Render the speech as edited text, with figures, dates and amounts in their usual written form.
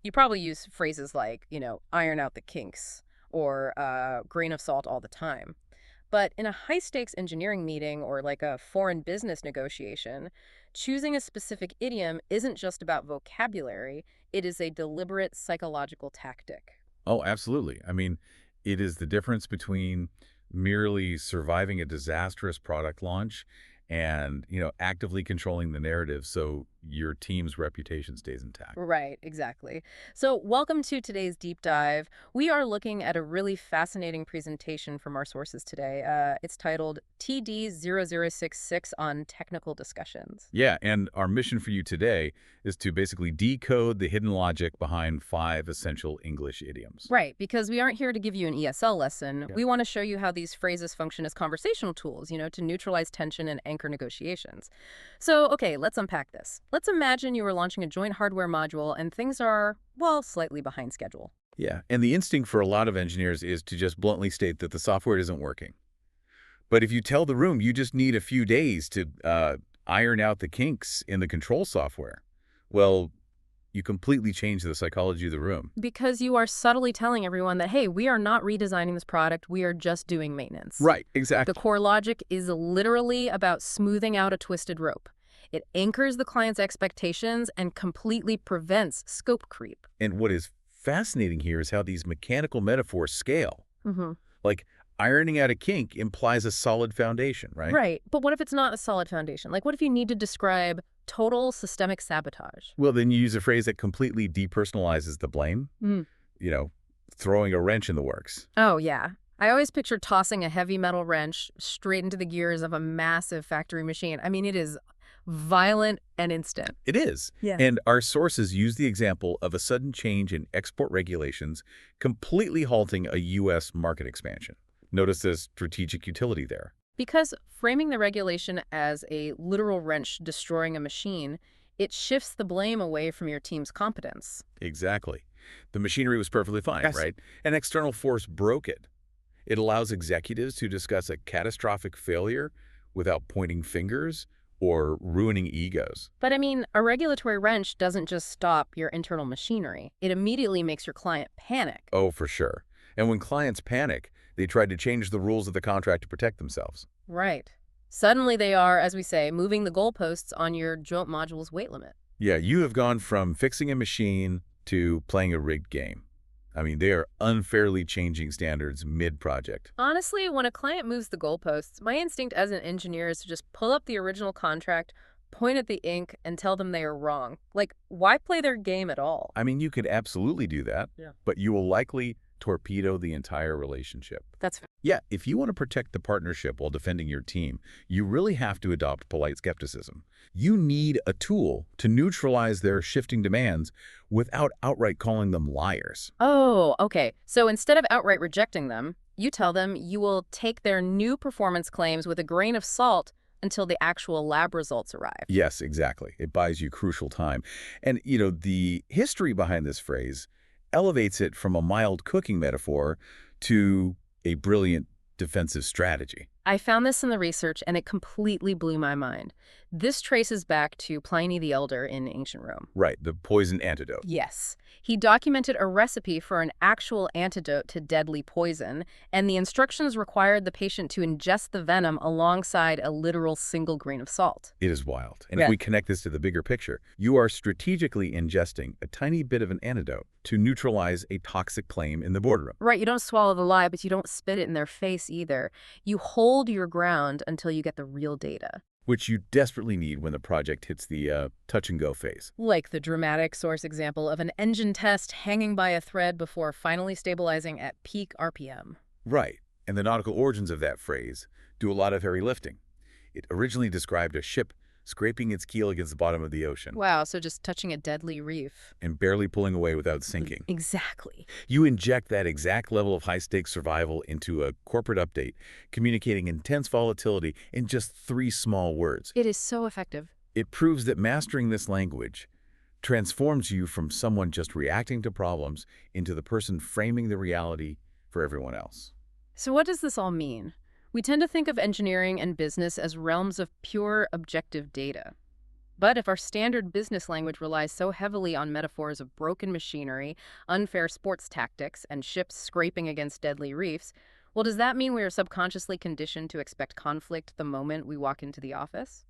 You probably use phrases like, iron out the kinks or grain of salt all the time. But in a high-stakes engineering meeting or like a foreign business negotiation, choosing a specific idiom isn't just about vocabulary, it is a deliberate psychological tactic. Oh, absolutely. I mean, it is the difference between merely surviving a disastrous product launch and, actively controlling the narrative so your team's reputation stays intact. Right, exactly. So, welcome to today's deep dive. We are looking at a really fascinating presentation from our sources today. It's titled TD0066 on Technical Discussions. Yeah, and our mission for you today is to basically decode the hidden logic behind 5 essential English idioms. Right, because we aren't here to give you an ESL lesson. Yeah. We want to show you how these phrases function as conversational tools, to neutralize tension and anchor negotiations. So, okay, let's unpack this. Let's imagine you were launching a joint hardware module and things are, well, slightly behind schedule. Yeah, and the instinct for a lot of engineers is to just bluntly state that the software isn't working. But if you tell the room you just need a few days to iron out the kinks in the control software, well, you completely change the psychology of the room. Because you are subtly telling everyone that, hey, we are not redesigning this product, we are just doing maintenance. Right, The exactly. core logic is literally about smoothing out a twisted rope. It anchors the client's expectations and completely prevents scope creep. And what is fascinating here is how these mechanical metaphors scale. hmm Like, ironing out a kink implies a solid foundation, right? Right, but what if it's not a solid foundation? Like, what if you need to describe total systemic sabotage? Well, then you use a phrase that completely depersonalizes the blame, Mm. you know, throwing a wrench in the works. Oh, yeah. I always picture tossing a heavy metal wrench straight into the gears of a massive factory machine. I mean, it is violent and instant. It is. Yeah. And our sources use the example of a sudden change in export regulations completely halting a U.S. market expansion. Notice the strategic utility there. Because framing the regulation as a literal wrench destroying a machine, it shifts the blame away from your team's competence. Exactly. The machinery was perfectly fine, Yes. right? An external force broke it. It allows executives to discuss a catastrophic failure without pointing fingers or ruining egos. But I mean, a regulatory wrench doesn't just stop your internal machinery. It immediately makes your client panic. Oh, for sure. And when clients panic, they try to change the rules of the contract to protect themselves. Right. Suddenly they are, as we say, moving the goalposts on your joint module's weight limit. Yeah, you have gone from fixing a machine to playing a rigged game. I mean, they are unfairly changing standards mid-project. Honestly, when a client moves the goalposts, my instinct as an engineer is to just pull up the original contract, point at the ink, and tell them they are wrong. Like, why play their game at all? I mean, you could absolutely do that, Yeah. but you will likely torpedo the entire relationship. That's Yeah, if you want to protect the partnership while defending your team, you really have to adopt polite skepticism. You need a tool to neutralize their shifting demands without outright calling them liars. Oh, okay. So instead of outright rejecting them, you tell them you will take their new performance claims with a grain of salt until the actual lab results arrive. Yes, exactly. It buys you crucial time. And, the history behind this phrase elevates it from a mild cooking metaphor to a brilliant defensive strategy. I found this in the research and it completely blew my mind. This traces back to Pliny the Elder in ancient Rome. Right, the poison antidote. Yes. He documented a recipe for an actual antidote to deadly poison, and the instructions required the patient to ingest the venom alongside a literal single grain of salt. It is wild. And Yeah. if we connect this to the bigger picture, you are strategically ingesting a tiny bit of an antidote to neutralize a toxic claim in the boardroom. Right, you don't swallow the lie, but you don't spit it in their face either. You hold your ground until you get the real data. Which you desperately need when the project hits the touch-and-go phase. Like the dramatic source example of an engine test hanging by a thread before finally stabilizing at peak RPM. Right, and the nautical origins of that phrase do a lot of heavy lifting. It originally described a ship scraping its keel against the bottom of the ocean Wow, so just touching a deadly reef. and barely pulling away without sinking. Exactly. You inject that exact level of high-stakes survival into a corporate update, communicating intense volatility in just 3 small words. It is so effective. It proves that mastering this language transforms you from someone just reacting to problems into the person framing the reality for everyone else. So what does this all mean? We tend to think of engineering and business as realms of pure objective data. But if our standard business language relies so heavily on metaphors of broken machinery, unfair sports tactics, and ships scraping against deadly reefs, well, does that mean we are subconsciously conditioned to expect conflict the moment we walk into the office?